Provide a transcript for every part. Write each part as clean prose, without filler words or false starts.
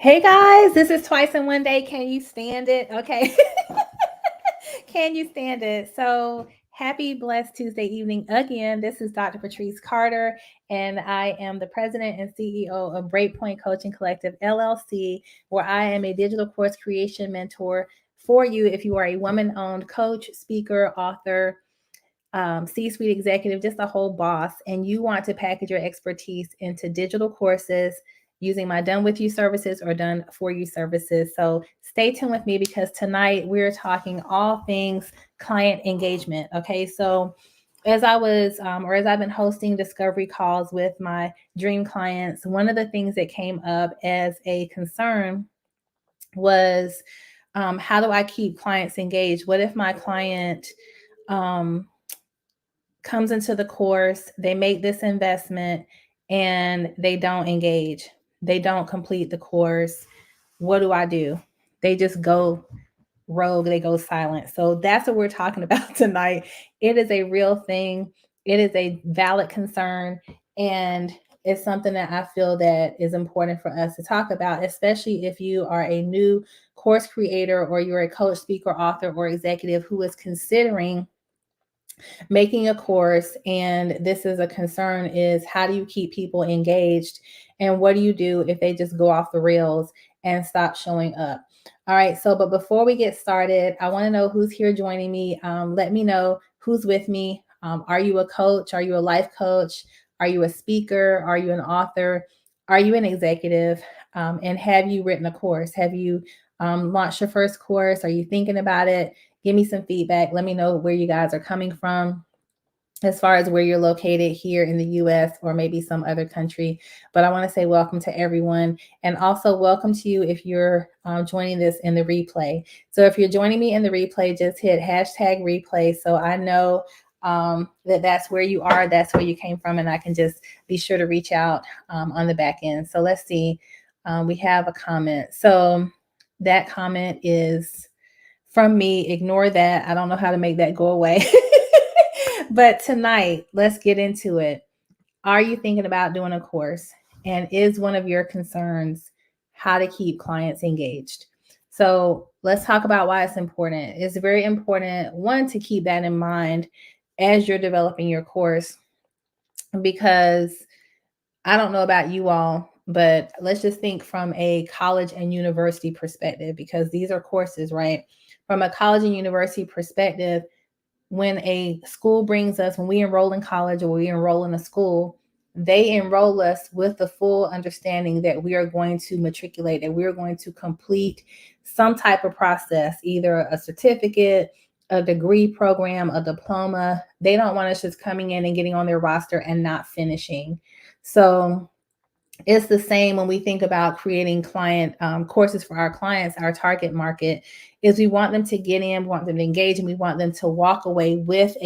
Hey guys, this is Twice in One Day. Can you stand it? Okay. Can you stand it? So, happy blessed Tuesday evening again. This is Dr. Patrice Carter, and I am the president and CEO of Breakpoint Coaching Collective LLC, where I am a digital course creation mentor for you if you are a woman owned coach, speaker, author, C-suite executive, just a whole boss, and you want to package your expertise into digital courses using my done with you services or done for you services. So stay tuned with me because tonight we're talking all things client engagement. Okay, so as I've been hosting discovery calls with my dream clients, one of the things that came up as a concern was, how do I keep clients engaged? What if my client um, comes into the course, they make this investment, and they don't engage? They don't complete the course. What do I do? They just go rogue, they go silent. So that's what we're talking about tonight. It is a real thing, it is a valid concern, and it's something that I feel that is important for us to talk about, especially if you are a new course creator or you're a coach, speaker, author, or executive who is considering making a course and this is a concern. Is how do you keep people engaged, and what do you do if they just go off the rails and stop showing up? All right, so but before we get started, I want to know who's here joining me. Let me know who's with me. Are you a coach? Are you a life coach? Are you a speaker? Are you an author? Are you an executive? And have you written a course? Have you launched your first course? Are you thinking about it? Give me some feedback. Let me know where you guys are coming from as far as where you're located here in the US or maybe some other country. But I want to say welcome to everyone. And also welcome to you if you're joining this in the replay. So if you're joining me in the replay, just hit hashtag replay so I know that that's where you are, that's where you came from, and I can just be sure to reach out on the back end. So let's see. We have a comment. So that comment is from me. Ignore that. I don't know how to make that go away. But tonight, let's get into it. Are you thinking about doing a course? And is one of your concerns how to keep clients engaged? So let's talk about why it's important. It's very important, one, to keep that in mind as you're developing your course, because I don't know about you all, but let's just think from a college and university perspective, because these are courses, right? From a college and university perspective, when a school brings us, when we enroll in college or we enroll in a school, they enroll us with the full understanding that we are going to matriculate, and we're going to complete some type of process, either a certificate, a degree program, a diploma. They don't want us just coming in and getting on their roster and not finishing. So it's the same when we think about creating client courses for our clients. Our target market is, we want them to get in, we want them to engage, and we want them to walk away with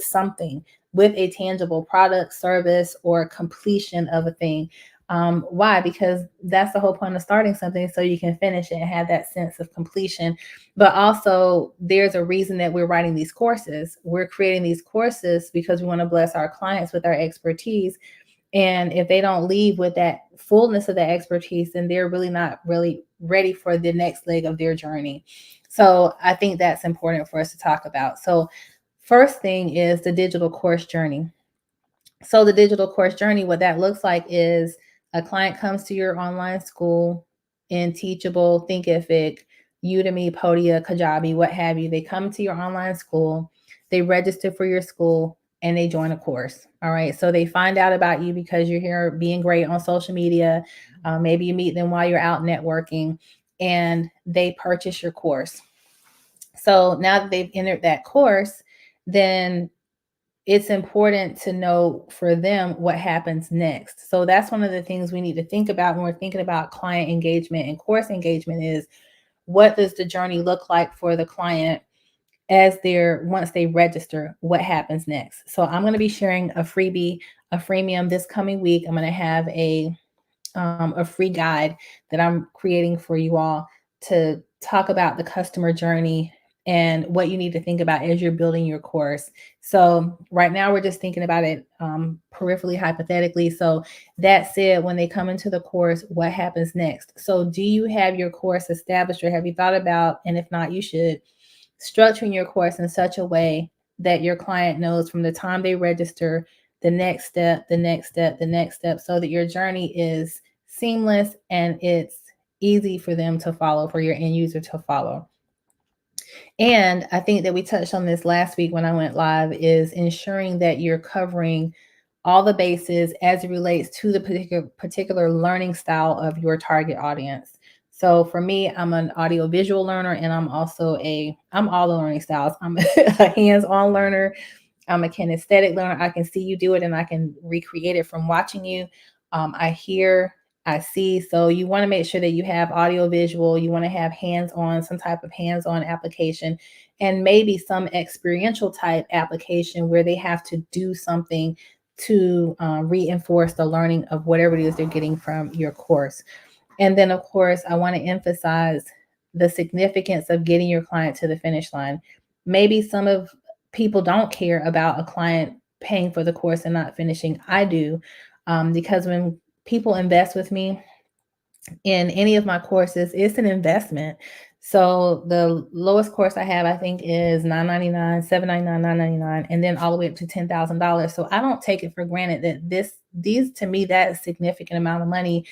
something, with a tangible product, service, or completion of a thing. Why? Because that's the whole point of starting something, so you can finish it and have that sense of completion. But also, there's a reason that we're writing these courses. We're creating these courses because we want to bless our clients with our expertise. And if they don't leave with that fullness of that expertise, then they're really not really ready for the next leg of their journey. So I think that's important for us to talk about. So first thing is the digital course journey. So the digital course journey, what that looks like is a client comes to your online school in Teachable, Thinkific, Udemy, Podia, Kajabi, what have you. They come to your online school, they register for your school, and they join a course. All right. So they find out about you because you're here being great on social media. Maybe you meet them while you're out networking, and they purchase your course. So now that they've entered that course, then it's important to know for them what happens next. So that's one of the things we need to think about when we're thinking about client engagement and course engagement is, what does the journey look like for the client as they're, once they register, what happens next? So I'm going to be sharing a freebie, a freemium this coming week. I'm going to have a free guide that I'm creating for you all to talk about the customer journey and what you need to think about as you're building your course. So right now we're just thinking about it peripherally, hypothetically. So that said, when they come into the course, what happens next? So do you have your course established, or have you thought about, and if not, you should, structuring your course in such a way that your client knows from the time they register the next step, the next step, the next step, so that your journey is seamless and it's easy for them to follow, for your end user to follow. And I think that we touched on this last week when I went live, is ensuring that you're covering all the bases as it relates to the particular learning style of your target audience. So for me, I'm an audio visual learner, and I'm also I'm all the learning styles. I'm a hands-on learner. I'm a kinesthetic learner. I can see you do it and I can recreate it from watching you. I hear, I see. So you want to make sure that you have audio visual, you want to have hands-on, some type of hands-on application, and maybe some experiential type application where they have to do something to reinforce the learning of whatever it is they're getting from your course. And then, of course, I want to emphasize the significance of getting your client to the finish line. Maybe some of people don't care about a client paying for the course and not finishing. I do, because when people invest with me in any of my courses, it's an investment. So the lowest course I have, I think, is $9.99, $7.99, $9.99, and then all the way up to $10,000. So I don't take it for granted that these to me, that is a significant amount of money.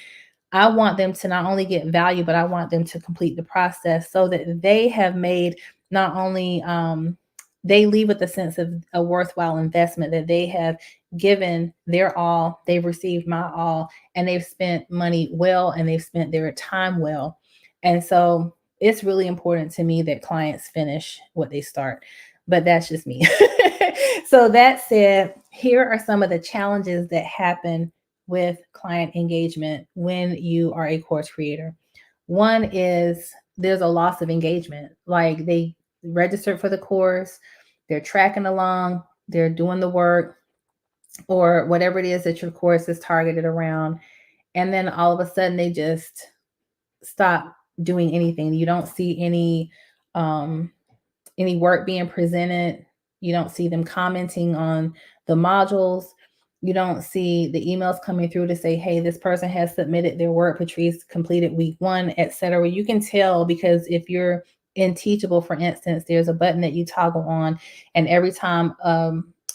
I want them to not only get value, but I want them to complete the process so that they have made not only they leave with a sense of a worthwhile investment, that they have given their all, they've received my all, and they've spent money well, and they've spent their time well. And so it's really important to me that clients finish what they start, but that's just me. So that said, here are some of the challenges that happen with client engagement when you are a course creator. One is there's a loss of engagement. Like, they registered for the course, they're tracking along, they're doing the work, or whatever it is that your course is targeted around. And then all of a sudden they just stop doing anything. You don't see any work being presented. You don't see them commenting on the modules. You don't see the emails coming through to say, hey, this person has submitted their work, Patrice completed week 1, etc. You can tell, because if you're in Teachable, for instance, there's a button that you toggle on, and every time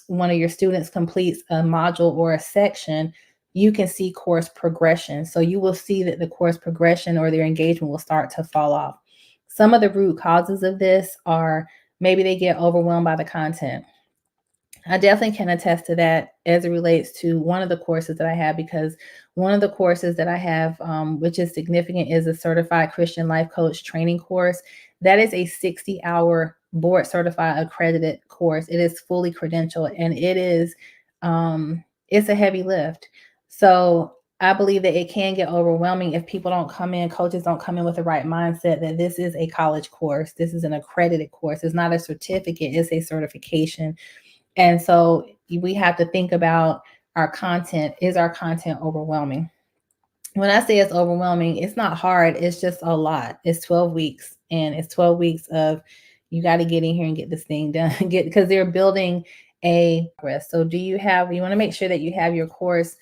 one of your students completes a module or a section, you can see course progression. So you will see that the course progression or their engagement will start to fall off. Some of the root causes of this are maybe they get overwhelmed by the content. I definitely can attest to that as it relates to one of the courses that I have, because one of the courses that I have, which is significant, is a certified Christian life coach training course. That is a 60-hour board certified accredited course. It is fully credentialed, and it's a heavy lift. So I believe that it can get overwhelming if people don't come in, coaches don't come in with the right mindset that this is a college course. This is an accredited course. It's not a certificate, it's a certification. And so we have to think about our content. Is our content overwhelming? When I say it's overwhelming, it's not hard. It's just a lot. It's 12 weeks, and it's 12 weeks of, you got to get in here and get this thing done. Because they're building a progress. So you want to make sure that you have your course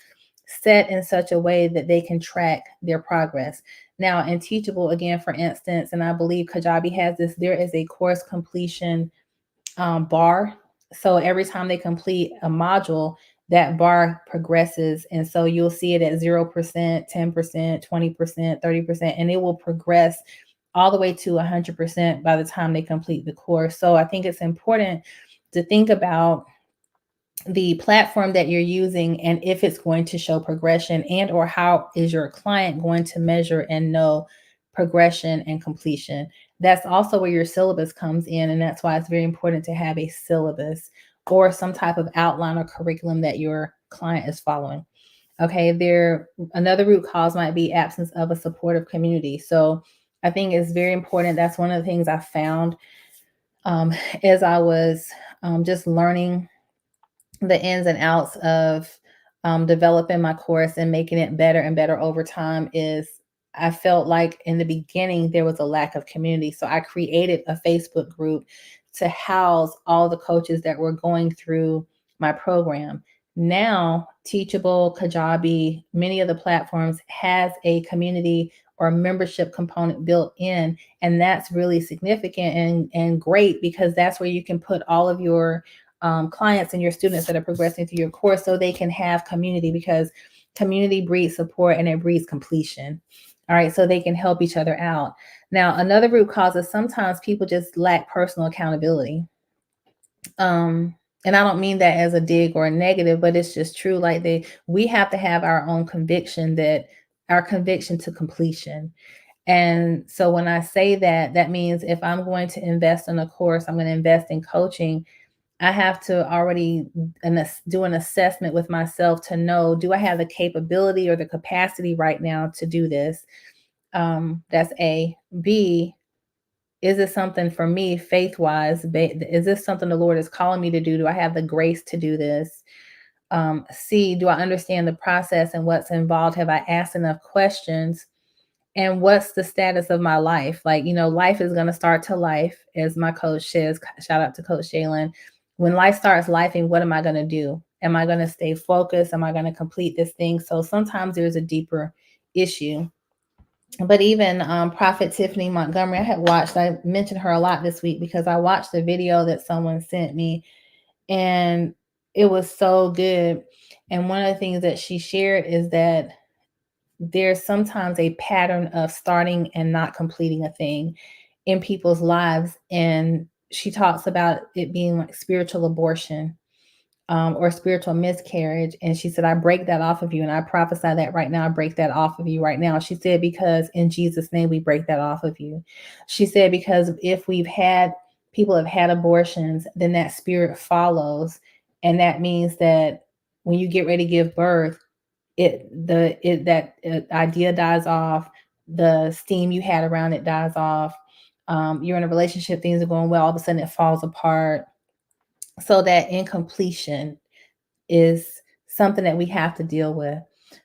set in such a way that they can track their progress. Now, in Teachable, again, for instance, and I believe Kajabi has this, there is a course completion bar. So every time they complete a module, that bar progresses. And so you'll see it at 0%, 10%, 20%, 30%, and it will progress all the way to 100% by the time they complete the course. So I think it's important to think about the platform that you're using, and if it's going to show progression, and or how is your client going to measure and know progression and completion. That's also where your syllabus comes in, and that's why it's very important to have a syllabus or some type of outline or curriculum that your client is following. Okay, another root cause might be absence of a supportive community. So I think it's very important. That's one of the things I found as I was just learning the ins and outs of developing my course and making it better and better over time, is I felt like in the beginning there was a lack of community. So I created a Facebook group to house all the coaches that were going through my program. Now, Teachable, Kajabi, many of the platforms has a community or membership component built in, and that's really significant and great, because that's where you can put all of your clients and your students that are progressing through your course, so they can have community, because community breeds support and it breeds completion. All right, so they can help each other out. Now, another root cause is sometimes people just lack personal accountability. And I don't mean that as a dig or a negative, but it's just true. Like we have to have our own conviction, that our conviction to completion. And so when I say that, that means if I'm going to invest in a course, I'm going to invest in coaching, I have to already do an assessment with myself to know, do I have the capability or the capacity right now to do this? That's A. B, is it something for me faith wise? Is this something the Lord is calling me to do? Do I have the grace to do this? C, do I understand the process and what's involved? Have I asked enough questions? And what's the status of my life? Like, life is going to start to life, as my coach says. Shout out to Coach Jalen. When life starts lifing, what am I going to do? Am I going to stay focused? Am I going to complete this thing? So sometimes there's a deeper issue. But even Prophet Tiffany Montgomery, I mentioned her a lot this week because I watched the video that someone sent me, and it was so good. And one of the things that she shared is that there's sometimes a pattern of starting and not completing a thing in people's lives. And she talks about it being like spiritual abortion, or spiritual miscarriage. And she said, I break that off of you. And I prophesy that right now. I break that off of you right now. She said, because in Jesus' name, we break that off of you. She said, because if people have had abortions, then that spirit follows. And that means that when you get ready to give birth, that idea dies off. The steam you had around it dies off. You're in a relationship, things are going well, all of a sudden it falls apart. So that incompletion is something that we have to deal with.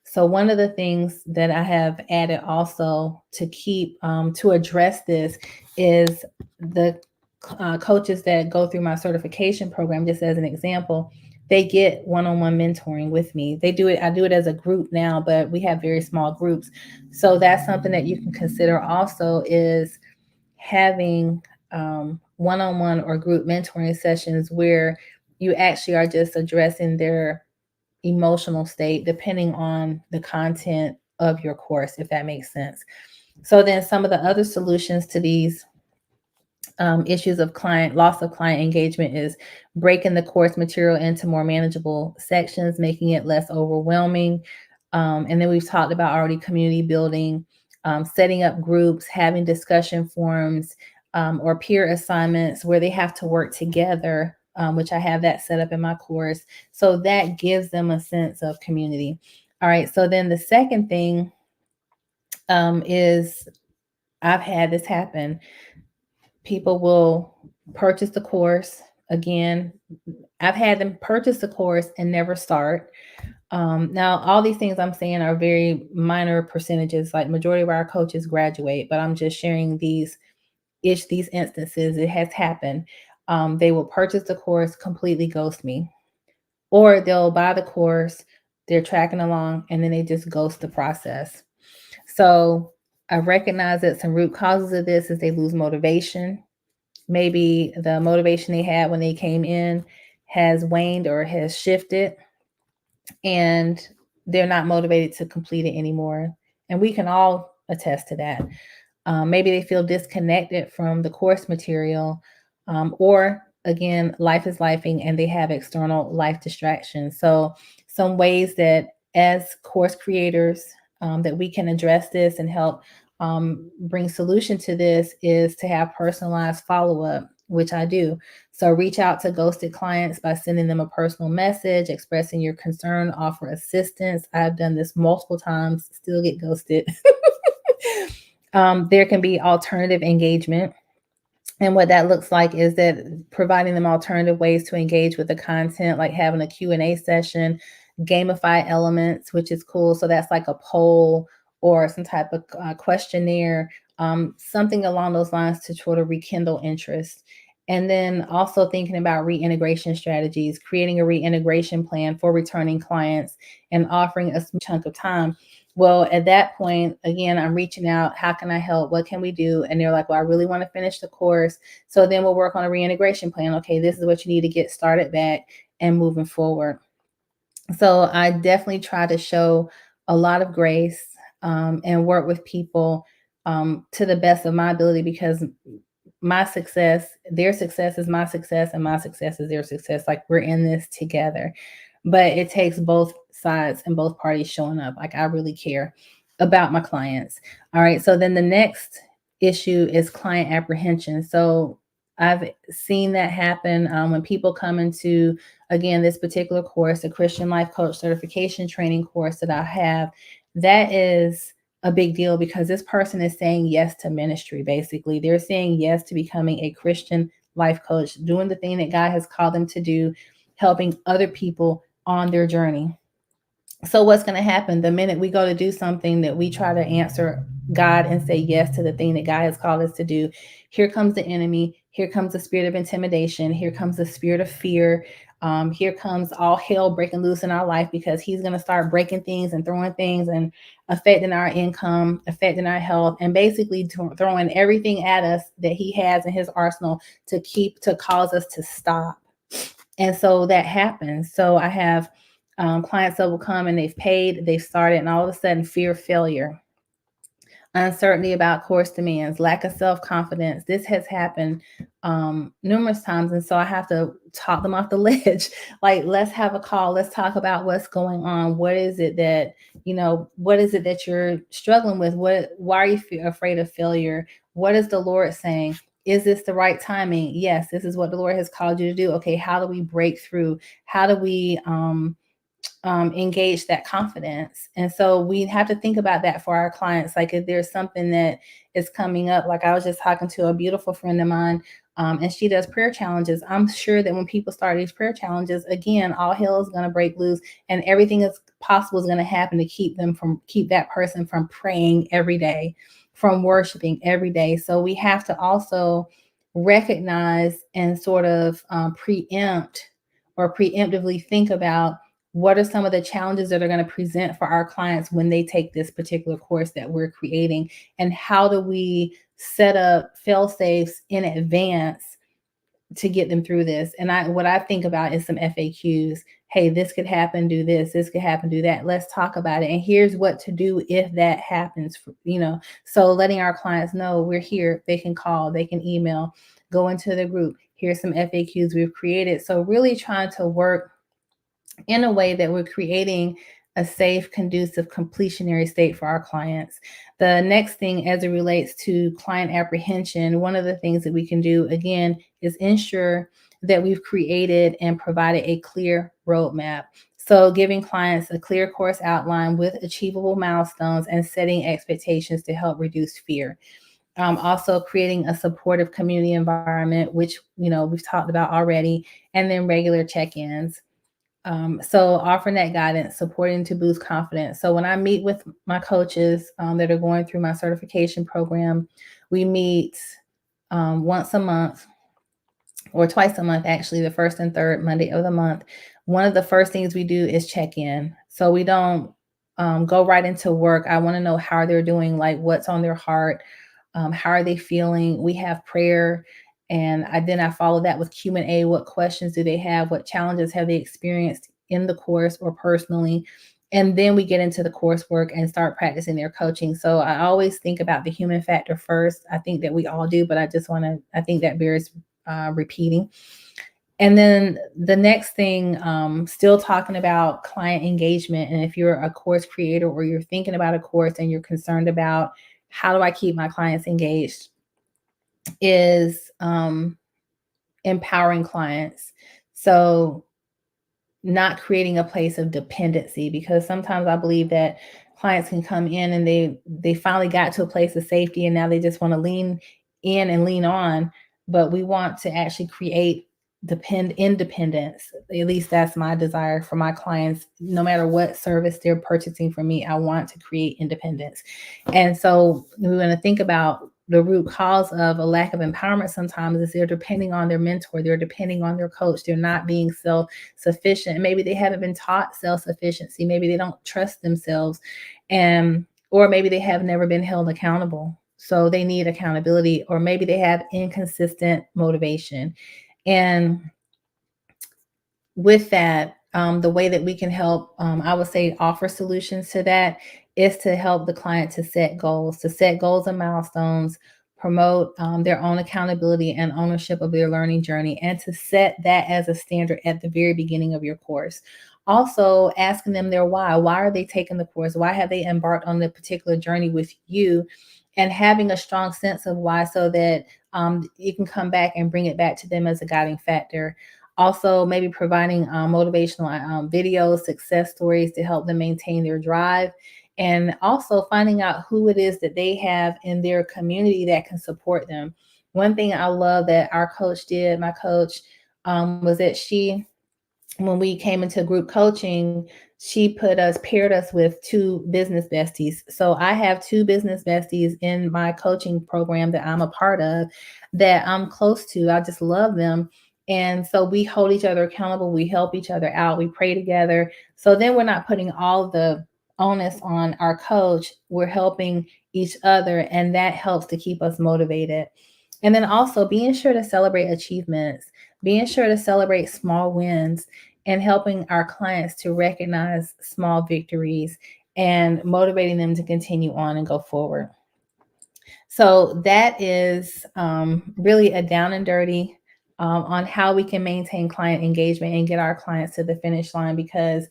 So one of the things that I have added also to address this is the coaches that go through my certification program. Just as an example, they get one-on-one mentoring with me. I do it as a group now, but we have very small groups. So that's something that you can consider also, is having one-on-one or group mentoring sessions where you actually are just addressing their emotional state, depending on the content of your course, if that makes sense. So then some of the other solutions to these issues of loss of client engagement is breaking the course material into more manageable sections, making it less overwhelming. And then we've talked about already community building, setting up groups, having discussion forums, or peer assignments where they have to work together, which I have that set up in my course. So that gives them a sense of community. All right. So then the second thing is, I've had this happen. People will purchase the course. Again, I've had them purchase the course and never start. Now, all these things I'm saying are very minor percentages. Like majority of our coaches graduate, but I'm just sharing these instances. It has happened. They will purchase the course, completely ghost me, or they'll buy the course, they're tracking along, and then they just ghost the process. So I recognize that some root causes of this is they lose motivation. Maybe the motivation they had when they came in has waned or has shifted, and they're not motivated to complete it anymore. And we can all attest to that. Maybe they feel disconnected from the course material, or again, life is lifing and they have external life distractions. So some ways that as course creators, that we can address this and help bring solution to this is to have personalized follow-up, which I do. So reach out to ghosted clients by sending them a personal message, expressing your concern, offer assistance. I've done this multiple times, still get ghosted. There can be alternative engagement. And what that looks like is that providing them alternative ways to engage with the content, like having a Q&A session, gamify elements, which is cool. So that's like a poll or some type of questionnaire, something along those lines to sort of rekindle interest. And then also thinking about reintegration strategies, creating a reintegration plan for returning clients and offering a chunk of time. Well, at that point, again, I'm reaching out. How can I help? What can we do? And they're like, well, I really want to finish the course. So then we'll work on a reintegration plan. Okay, this is what you need to get started back and moving forward. So I definitely try to show a lot of grace, and work with people, to the best of my ability, because my success, their success is my success, and my success is their success. Like, we're in this together. But it takes both sides and both parties showing up. Like, I really care about my clients. All right. So then the next issue is client apprehension. So I've seen that happen, when people come into, again, this particular course, the Christian Life Coach Certification Training course that I have. That is a big deal, because this person is saying yes to ministry. Basically, they're saying yes to becoming a Christian life coach, doing the thing that God has called them to do, helping other people on their journey. So what's going to happen the minute we go to do something that we try to answer God and say yes to the thing that God has called us to do? Here comes the enemy. Here comes the spirit of intimidation. Here comes the spirit of fear. Here comes all hell breaking loose in our life, because he's going to start breaking things and throwing things and affecting our income, affecting our health, and basically throwing everything at us that he has in his arsenal to cause us to stop. And so that happens. So I have clients that will come and they've paid, they've started, and all of a sudden fear of failure, uncertainty about course demands, lack of self-confidence. This has happened numerous times. And so I have to talk them off the ledge. Like, let's have a call. Let's talk about what's going on. What is it that, what is it that you're struggling with? Why are you afraid of failure? What is the Lord saying? Is this the right timing? Yes, this is what the Lord has called you to do. Okay, how do we break through? How do we engage that confidence? And so we have to think about that for our clients. Like, if there's something that is coming up, like I was just talking to a beautiful friend of mine, and she does prayer challenges. I'm sure that when people start these prayer challenges, again, all hell is going to break loose, and everything is possible is going to happen to keep that person from praying every day, from worshiping every day. So we have to also recognize and sort of preempt or preemptively think about what are some of the challenges that are going to present for our clients when they take this particular course that we're creating, and how do we set up fail safes in advance to get them through this. And what I think about is some FAQs. Hey, this could happen, do this could happen, do that. Let's talk about it. And here's what to do if that happens, So letting our clients know we're here. They can call, they can email, go into the group. Here's some FAQs we've created. So really trying to work in a way that we're creating a safe, conducive, completionary state for our clients. The next thing, as it relates to client apprehension, one of the things that we can do, again, is ensure that we've created and provided a clear roadmap. So giving clients a clear course outline with achievable milestones and setting expectations to help reduce fear. Also creating a supportive community environment, which, we've talked about already, and then regular check-ins. So offering that guidance, supporting to boost confidence. So when I meet with my coaches that are going through my certification program, we meet once a month, or twice a month, actually, the first and third Monday of the month. One of the first things we do is check in. So we don't go right into work. I want to know how they're doing, like what's on their heart, how are they feeling. We have prayer, and then I follow that with Q&A. What questions do they have? What challenges have they experienced in the course or personally? And then we get into the coursework and start practicing their coaching. So I always think about the human factor first. I think that we all do, but I think that bears repeating. And then the next thing, still talking about client engagement. And if you're a course creator or you're thinking about a course and you're concerned about how do I keep my clients engaged, is empowering clients. So not creating a place of dependency, because sometimes I believe that clients can come in and they finally got to a place of safety, and now they just want to lean in and lean on. But we want to actually create independence. At least that's my desire for my clients. No matter what service they're purchasing from me, I want to create independence. And so we want to think about the root cause of a lack of empowerment sometimes is they're depending on their mentor, they're depending on their coach, they're not being self-sufficient. Maybe they haven't been taught self-sufficiency, maybe they don't trust themselves, and or maybe they have never been held accountable. So they need accountability, or maybe they have inconsistent motivation. And with that, the way that we can help, I would say, offer solutions to that is to help the client to set goals and milestones, promote their own accountability and ownership of their learning journey, and to set that as a standard at the very beginning of your course. Also, asking them their why. Why are they taking the course? Why have they embarked on the particular journey with you? And having a strong sense of why so that you can come back and bring it back to them as a guiding factor. Also, maybe providing motivational videos, success stories to help them maintain their drive, and also finding out who it is that they have in their community that can support them. One thing I love that our coach did, my coach, was that when we came into group coaching, she paired us with two business besties. So I have two business besties in my coaching program that I'm a part of, that I'm close to. I just love them. And so we hold each other accountable. We help each other out. We pray together. So then we're not putting all the onus on our coach. We're helping each other, and that helps to keep us motivated. And then also being sure to celebrate achievements, being sure to celebrate small wins, and helping our clients to recognize small victories and motivating them to continue on and go forward. So that is really a down and dirty on how we can maintain client engagement and get our clients to the finish line. Because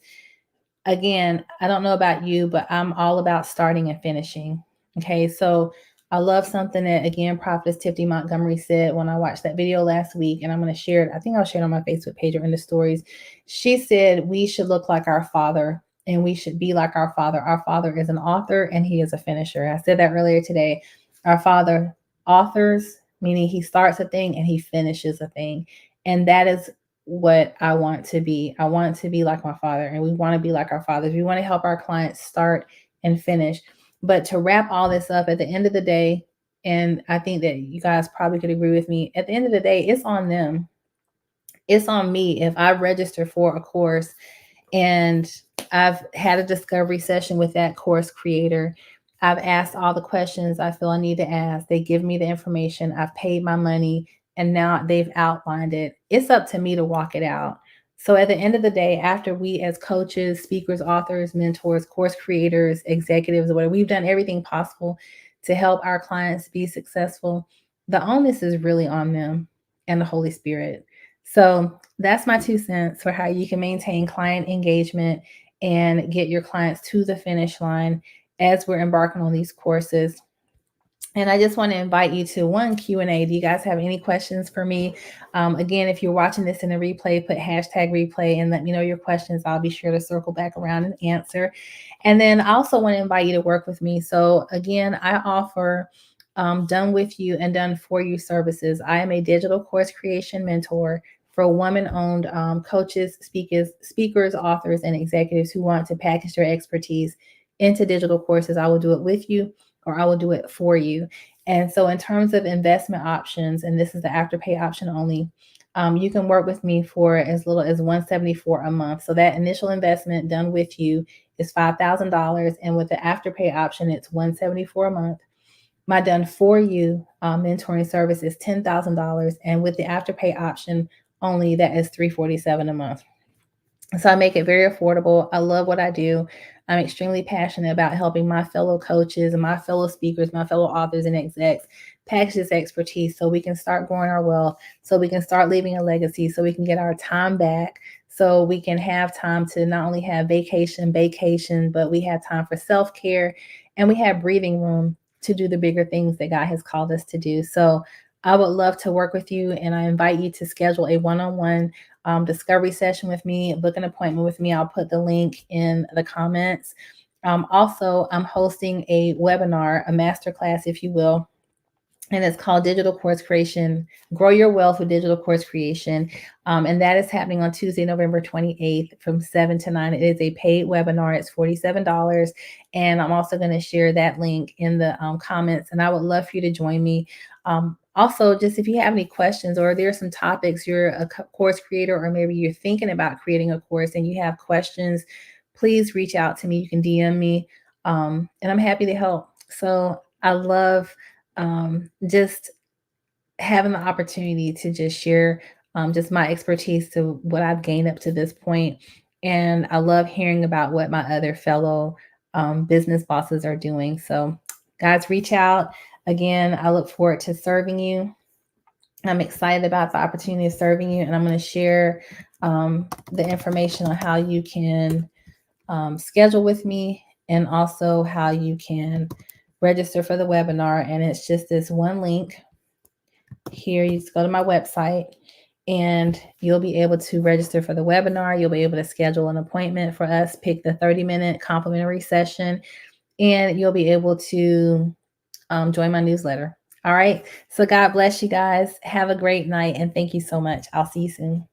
again, I don't know about you, but I'm all about starting and finishing. Okay, so I love something that, again, Prophetess Tiffany Montgomery said when I watched that video last week, and I'm going to share it. I think I'll share it on my Facebook page or in the stories. She said we should look like our Father, and we should be like our Father. Our Father is an author, and He is a finisher. I said that earlier today. Our Father authors, meaning He starts a thing and He finishes a thing, and that is what I want to be. I want to be like my Father, and we want to be like our fathers. We want to help our clients start and finish. But to wrap all this up, at the end of the day, and I think that you guys probably could agree with me, at the end of the day, it's on them. It's on me if I register for a course and I've had a discovery session with that course creator. I've asked all the questions I feel I need to ask. They give me the information. I've paid my money, and now they've outlined it. It's up to me to walk it out. So at the end of the day, after we as coaches, speakers, authors, mentors, course creators, executives, whatever, we've done everything possible to help our clients be successful, the onus is really on them and the Holy Spirit. So that's my 2 cents for how you can maintain client engagement and get your clients to the finish line as we're embarking on these courses. And I just want to invite you to one Q&A. Do you guys have any questions for me? Again, if you're watching this in a replay, put hashtag replay and let me know your questions. I'll be sure to circle back around and answer. And then I also want to invite you to work with me. So again, I offer done with you and done for you services. I am a digital course creation mentor for woman-owned coaches, speakers, authors, and executives who want to package their expertise into digital courses. I will do it with you, or I will do it for you. And so in terms of investment options, and this is the Afterpay option only, you can work with me for as little as $174 a month. So that initial investment done with you is $5,000. And with the Afterpay option, it's $174 a month. My done for you mentoring service is $10,000. And with the Afterpay option only, that is $347 a month. So I make it very affordable. I love what I do. I'm extremely passionate about helping my fellow coaches and my fellow speakers, my fellow authors and execs package this expertise so we can start growing our wealth, so we can start leaving a legacy, so we can get our time back, so we can have time to not only have vacation, but we have time for self-care, and we have breathing room to do the bigger things that God has called us to do. So I would love to work with you, and I invite you to schedule a one-on-one discovery session with me, book an appointment with me. I'll put the link in the comments. Also, I'm hosting a webinar, a masterclass, if you will, and it's called Digital Course Creation, Grow Your Wealth with Digital Course Creation. And that is happening on Tuesday, November 28th from 7 to 9. It is a paid webinar. It's $47. And I'm also going to share that link in the comments. And I would love for you to join me. Also, just if you have any questions or there are some topics, you're a course creator, or maybe you're thinking about creating a course and you have questions, please reach out to me. You can DM me, and I'm happy to help. So I love just having the opportunity to just share just my expertise to what I've gained up to this point. And I love hearing about what my other fellow business bosses are doing. So, guys, reach out. Again, I look forward to serving you. I'm excited about the opportunity of serving you, and I'm going to share the information on how you can schedule with me, and also how you can register for the webinar. And it's just this one link here. You just go to my website and you'll be able to register for the webinar. You'll be able to schedule an appointment for us, pick the 30-minute complimentary session, and you'll be able to join my newsletter. All right. So God bless you guys. Have a great night, and thank you so much. I'll see you soon.